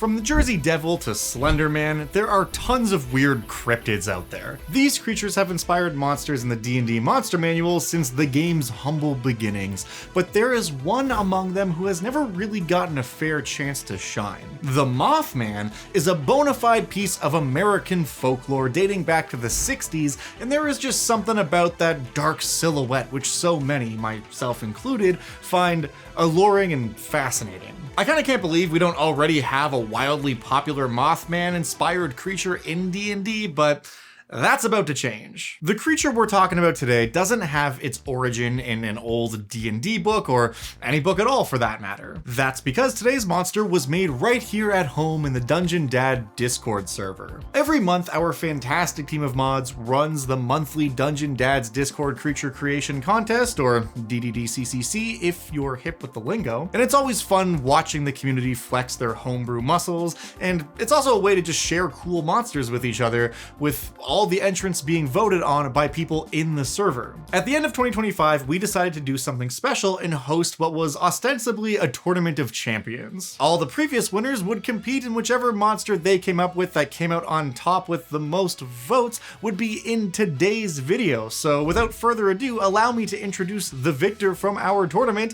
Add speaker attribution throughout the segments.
Speaker 1: From the Jersey Devil to Slender Man, there are tons of weird cryptids out there. These creatures have inspired monsters in the D&D Monster Manual since the game's humble beginnings, but there is one among them who has never really gotten a fair chance to shine. The Mothman is a bona fide piece of American folklore dating back to the 60s, and there is just something about that dark silhouette which so many, myself included, find alluring and fascinating. I kinda can't believe we don't already have a wildly popular Mothman-inspired creature in D&D, but that's about to change. The creature we're talking about today doesn't have its origin in an old D&D book, or any book at all for that matter. That's because today's monster was made right here at home in the Dungeon Dad Discord server. Every month, our fantastic team of mods runs the monthly Dungeon Dad's Discord Creature Creation Contest, or DDDCCC if you're hip with the lingo, and it's always fun watching the community flex their homebrew muscles, and it's also a way to just share cool monsters with each other, with all the entrants being voted on by people in the server. At the end of 2025, we decided to do something special and host what was ostensibly a tournament of champions. All the previous winners would compete, and whichever monster they came up with that came out on top with the most votes would be in today's video. So without further ado, allow me to introduce the victor from our tournament,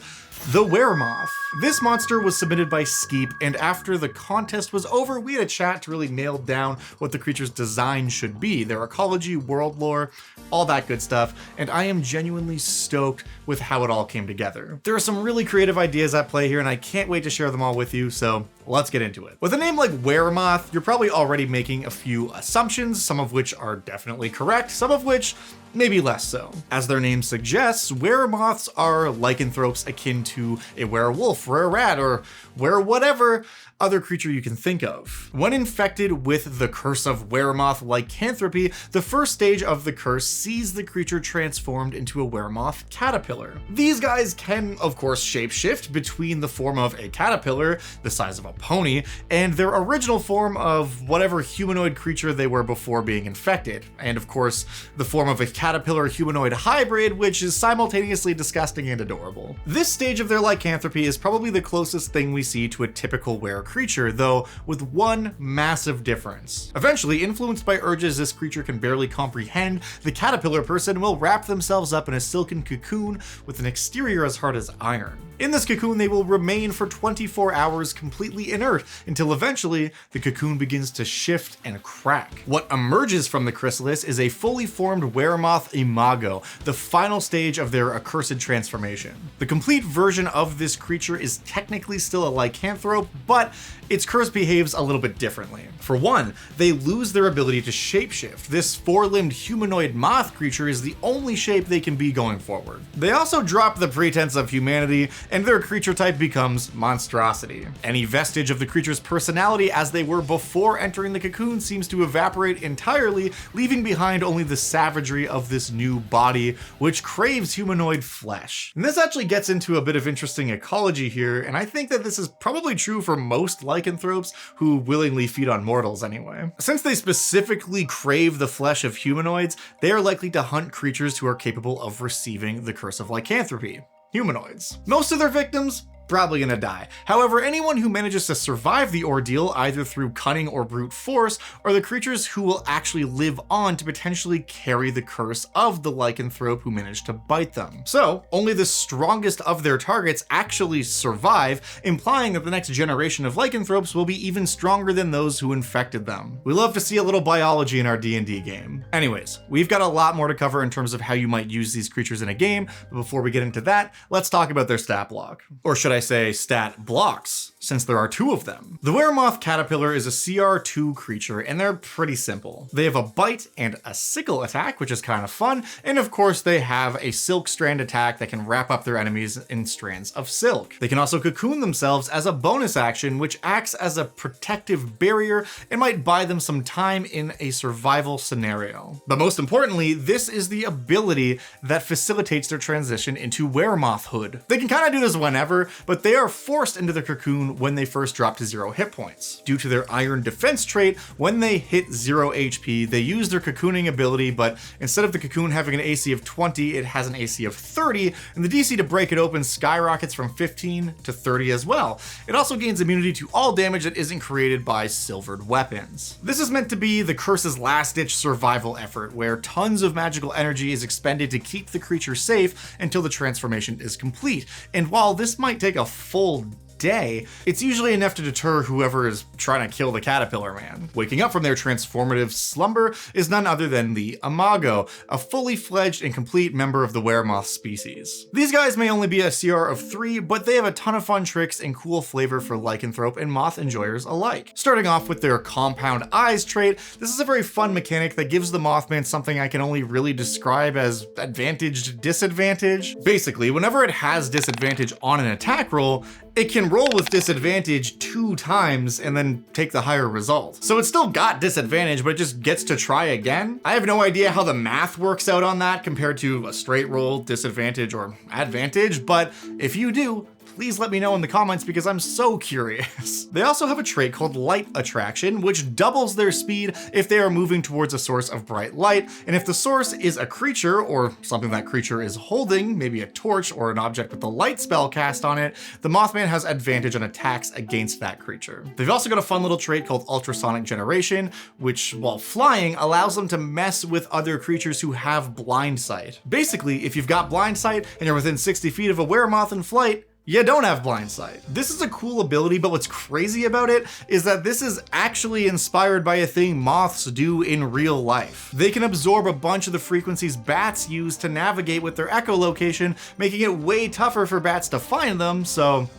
Speaker 1: the Weremoth. This monster was submitted by Skeep, and after the contest was over, we had a chat to really nail down what the creature's design should be, their ecology, world lore, all that good stuff, and I am genuinely stoked with how it all came together. There are some really creative ideas at play here, and I can't wait to share them all with you, so let's get into it. With a name like Weremoth, you're probably already making a few assumptions, some of which are definitely correct, some of which maybe less so. As their name suggests, weremoths are lycanthropes akin to a werewolf, or a rat, or whatever other creature you can think of. When infected with the curse of weremoth lycanthropy, the first stage of the curse sees the creature transformed into a weremoth caterpillar. These guys can, of course, shapeshift between the form of a caterpillar, the size of a pony, and their original form of whatever humanoid creature they were before being infected, and of course, the form of a caterpillar humanoid hybrid, which is simultaneously disgusting and adorable. This stage of their lycanthropy is probably the closest thing we see to a typical were creature, though with one massive difference. Eventually, influenced by urges this creature can barely comprehend, the caterpillar person will wrap themselves up in a silken cocoon with an exterior as hard as iron. In this cocoon, they will remain for 24 hours completely inert until eventually the cocoon begins to shift and crack. What emerges from the chrysalis is a fully formed weremoth imago, the final stage of their accursed transformation. The complete version of this creature is technically still a lycanthrope, but its curse behaves a little bit differently. For one, they lose their ability to shapeshift. This four-limbed humanoid moth creature is the only shape they can be going forward. They also drop the pretense of humanity, and their creature type becomes monstrosity. Any vestige of the creature's personality as they were before entering the cocoon seems to evaporate entirely, leaving behind only the savagery of this new body, which craves humanoid flesh. And this actually gets into a bit of interesting ecology here, and I think that this is probably true for most lycanthropes who willingly feed on mortals anyway. Since they specifically crave the flesh of humanoids, they are likely to hunt creatures who are capable of receiving the curse of lycanthropy. Humanoids. Most of their victims probably gonna die. However, anyone who manages to survive the ordeal, either through cunning or brute force, are the creatures who will actually live on to potentially carry the curse of the lycanthrope who managed to bite them. So, only the strongest of their targets actually survive, implying that the next generation of lycanthropes will be even stronger than those who infected them. We love to see a little biology in our D&D game. Anyways, we've got a lot more to cover in terms of how you might use these creatures in a game, but before we get into that, let's talk about their stat block. Or should I say stat blocks, since there are two of them. The Weremoth Caterpillar is a CR2 creature, and they're pretty simple. They have a bite and a sickle attack, which is kind of fun, and of course they have a silk strand attack that can wrap up their enemies in strands of silk. They can also cocoon themselves as a bonus action, which acts as a protective barrier and might buy them some time in a survival scenario. But most importantly, this is the ability that facilitates their transition into Weremothhood. They can kind of do this whenever, but they are forced into the cocoon when they first drop to 0 hit points. Due to their iron defense trait, when they hit 0 HP, they use their cocooning ability, but instead of the cocoon having an AC of 20, it has an AC of 30, and the DC to break it open skyrockets from 15 to 30 as well. It also gains immunity to all damage that isn't created by silvered weapons. This is meant to be the curse's last-ditch survival effort, where tons of magical energy is expended to keep the creature safe until the transformation is complete. And while this might take a full day, it's usually enough to deter whoever is trying to kill the caterpillar man. Waking up from their transformative slumber is none other than the Imago, a fully fledged and complete member of the Weremoth species. These guys may only be a CR of 3, but they have a ton of fun tricks and cool flavor for lycanthrope and moth enjoyers alike. Starting off with their compound eyes trait, this is a very fun mechanic that gives the Mothman something I can only really describe as advantaged disadvantage. Basically, whenever it has disadvantage on an attack roll, it can roll with disadvantage 2 times and then take the higher result. So it's still got disadvantage, but it just gets to try again. I have no idea how the math works out on that compared to a straight roll, disadvantage, or advantage, but if you do, please let me know in the comments because I'm so curious. They also have a trait called Light Attraction, which doubles their speed if they are moving towards a source of bright light, and if the source is a creature or something that creature is holding, maybe a torch or an object with the light spell cast on it, the Mothman has advantage on attacks against that creature. They've also got a fun little trait called Ultrasonic Generation, which, while flying, allows them to mess with other creatures who have blind sight. Basically, if you've got blind sight and you're within 60 feet of a weremoth in flight, you don't have blind sight. This is a cool ability, but what's crazy about it is that this is actually inspired by a thing moths do in real life. They can absorb a bunch of the frequencies bats use to navigate with their echolocation, making it way tougher for bats to find them, so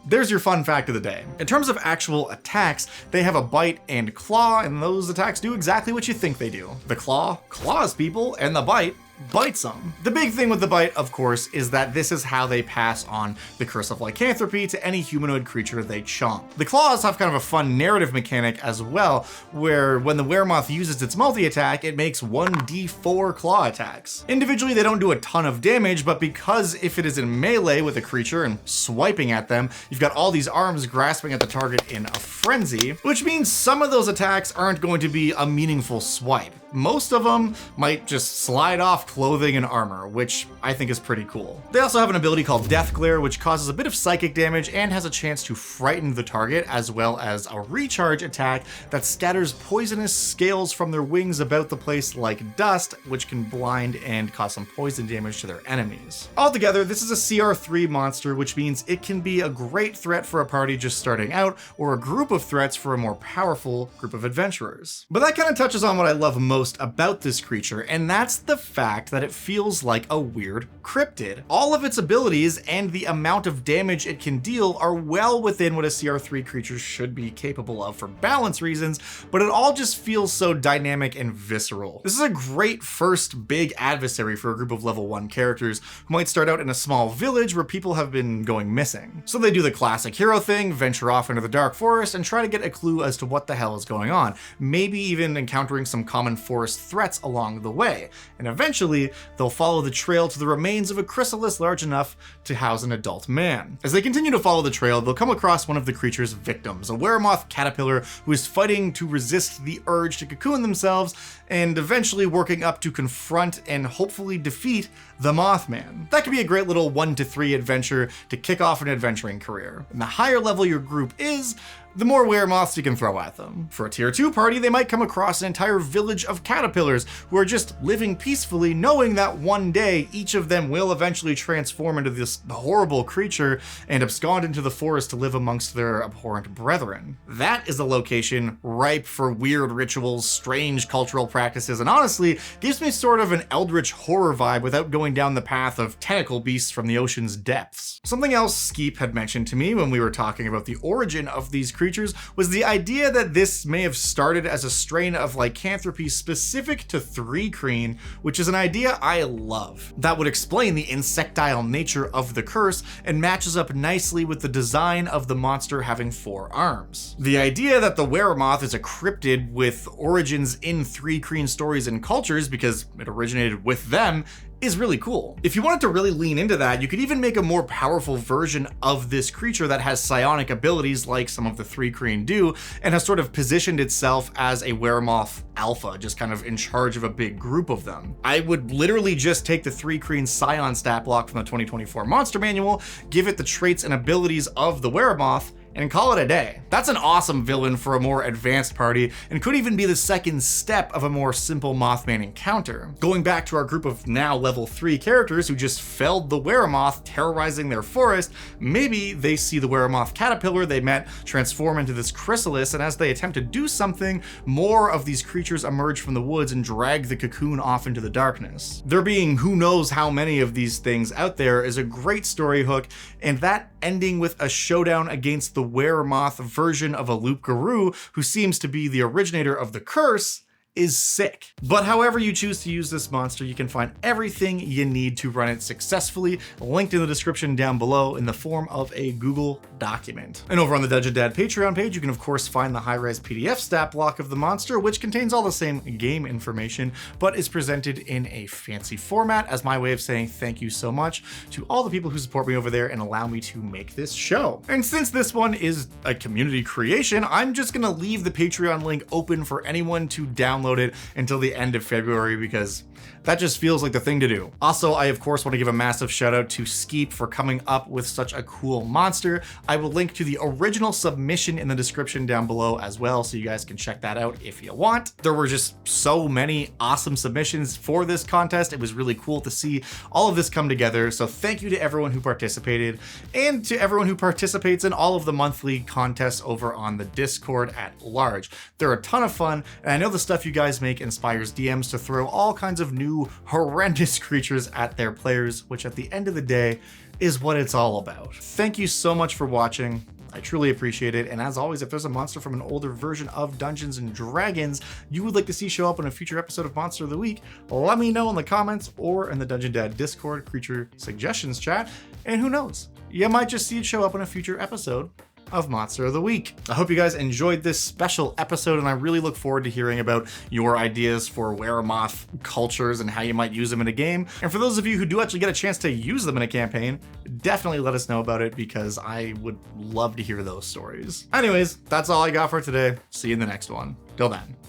Speaker 1: there's your fun fact of the day. In terms of actual attacks, they have a bite and claw, and those attacks do exactly what you think they do. The claw claws people, and the bite bites them. The big thing with the bite, of course, is that this is how they pass on the curse of lycanthropy to any humanoid creature they chomp. The claws have kind of a fun narrative mechanic as well, where when the weremoth uses its multi-attack, it makes 1d4 claw attacks. Individually, they don't do a ton of damage, but because if it is in melee with a creature and swiping at them, you've got all these arms grasping at the target in a frenzy, which means some of those attacks aren't going to be a meaningful swipe. Most of them might just slide off clothing and armor, which I think is pretty cool. They also have an ability called Death Glare, which causes a bit of psychic damage and has a chance to frighten the target, as well as a recharge attack that scatters poisonous scales from their wings about the place like dust, which can blind and cause some poison damage to their enemies. Altogether, this is a CR3 monster, which means it can be a great threat for a party just starting out, or a group of threats for a more powerful group of adventurers. But that kind of touches on what I love most about this creature, and that's the fact that it feels like a weird cryptid. All of its abilities and the amount of damage it can deal are well within what a CR3 creature should be capable of for balance reasons, but it all just feels so dynamic and visceral. This is a great first big adversary for a group of level 1 characters who might start out in a small village where people have been going missing. So they do the classic hero thing, venture off into the dark forest and try to get a clue as to what the hell is going on, maybe even encountering some common forest threats along the way, and eventually they'll follow the trail to the remains of a chrysalis large enough to house an adult man. As they continue to follow the trail, they'll come across one of the creature's victims, a weremoth caterpillar who is fighting to resist the urge to cocoon themselves and eventually working up to confront and hopefully defeat the Mothman. That could be a great little 1 to 3 adventure to kick off an adventuring career. And the higher level your group is, the more weremoths you can throw at them. For a tier 2 party, they might come across an entire village of caterpillars who are just living peacefully, knowing that one day each of them will eventually transform into this horrible creature and abscond into the forest to live amongst their abhorrent brethren. That is a location ripe for weird rituals, strange cultural practices, and honestly, gives me sort of an eldritch horror vibe without going down the path of tentacle beasts from the ocean's depths. Something else Skeep had mentioned to me when we were talking about the origin of these creatures was the idea that this may have started as a strain of lycanthropy specific to 3-creen, which is an idea I love. That would explain the insectile nature of the curse and matches up nicely with the design of the monster having 4 arms. The idea that the weremoth is a cryptid with origins in 3-creen stories and cultures because it originated with them is really cool. If you wanted to really lean into that, you could even make a more powerful version of this creature that has psionic abilities like some of the 3 Kreen do, and has sort of positioned itself as a Weremoth alpha, just kind of in charge of a big group of them. I would literally just take the 3 Kreen Scion stat block from the 2024 Monster Manual, give it the traits and abilities of the Weremoth, and call it a day. That's an awesome villain for a more advanced party, and could even be the second step of a more simple Mothman encounter. Going back to our group of now level 3 characters who just felled the Weremoth, terrorizing their forest, maybe they see the Weremoth caterpillar they met transform into this chrysalis, and as they attempt to do something, more of these creatures emerge from the woods and drag the cocoon off into the darkness. There being who knows how many of these things out there is a great story hook, and that ending with a showdown against the Weremoth version of a Loup-Garou, who seems to be the originator of the curse, is sick. But however you choose to use this monster, you can find everything you need to run it successfully, linked in the description down below in the form of a Google document. And over on the Dungeon Dad Patreon page, you can of course find the high-res PDF stat block of the monster, which contains all the same game information, but is presented in a fancy format as my way of saying thank you so much to all the people who support me over there and allow me to make this show. And since this one is a community creation, I'm just gonna leave the Patreon link open for anyone to download it until the end of February, because that just feels like the thing to do. Also, I of course want to give a massive shout out to Skeep for coming up with such a cool monster. I will link to the original submission in the description down below as well, so you guys can check that out if you want. There were just so many awesome submissions for this contest. It was really cool to see all of this come together. So thank you to everyone who participated, and to everyone who participates in all of the monthly contests over on the Discord at large. They're a ton of fun, and I know the stuff you guys make inspires DMs to throw all kinds of new horrendous creatures at their players, which at the end of the day is what it's all about. Thank you so much for watching. I truly appreciate it. And as always, if there's a monster from an older version of Dungeons and Dragons you would like to see show up in a future episode of Monster of the Week, let me know in the comments or in the Dungeon Dad Discord creature suggestions chat. And who knows, you might just see it show up in a future episode of Monster of the Week. I hope you guys enjoyed this special episode, and I really look forward to hearing about your ideas for Weremoth cultures and how you might use them in a game. And for those of you who do actually get a chance to use them in a campaign, definitely let us know about it, because I would love to hear those stories. Anyways, that's all I got for today. See you in the next one. Till then.